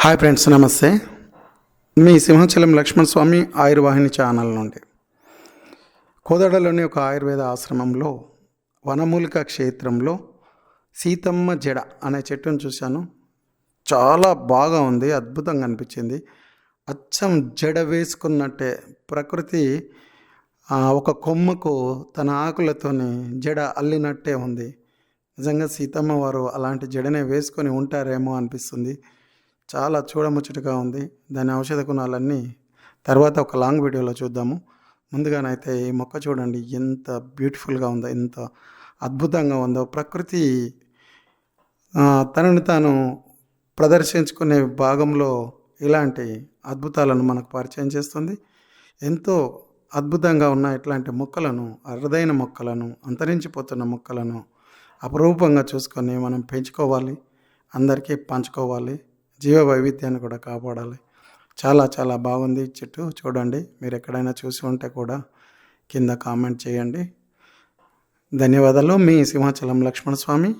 Hi friends, నమస్తే. మీ సింహాచలం లక్ష్మణ స్వామి ఆయుర్వాహిని channel నుండి. కోదాడలోని ఒక ఆయుర్వేద ఆశ్రమంలో వనమూలిక క్షేత్రంలో సీతమ్మ జడ అనే చెట్టును చూశాను. చాలా బాగా ఉంది, అద్భుతంగా అనిపించింది. అచ్చం జడ వేసుకున్నట్టే ప్రకృతి ఒక కొమ్మకు తన ఆకులతోని జడ అల్లినట్టే ఉంది. నిజంగా సీతమ్మ వారు అలాంటి జడనే వేసుకొని ఉంటారేమో అనిపిస్తుంది. చాలా చూడముచ్చటగా ఉంది. దాని ఔషధ గుణాలన్నీ తర్వాత ఒక లాంగ్ వీడియోలో చూద్దాము. ముందుగానైతే ఈ మొక్క చూడండి, ఎంత బ్యూటిఫుల్గా ఉందో, ఎంత అద్భుతంగా ఉందో. ప్రకృతి తనను తాను ప్రదర్శించుకునే భాగంలో ఇలాంటి అద్భుతాలను మనకు పరిచయం చేస్తుంది. ఎంతో అద్భుతంగా ఉన్న ఇట్లాంటి మొక్కలను, అరుదైన మొక్కలను, అంతరించిపోతున్న మొక్కలను అపురూపంగా చూసుకొని మనం పెంచుకోవాలి, అందరికీ పంచుకోవాలి, జీవ వైవిధ్యాన్ని కూడా కాపాడాలి. చాలా చాలా బాగుంది చెట్టు. చూడండి, మీరు ఎక్కడైనా చూసి ఉంటే కూడా కింద కామెంట్ చేయండి. ధన్యవాదాలు. మీ సింహాచలం లక్ష్మణ స్వామి.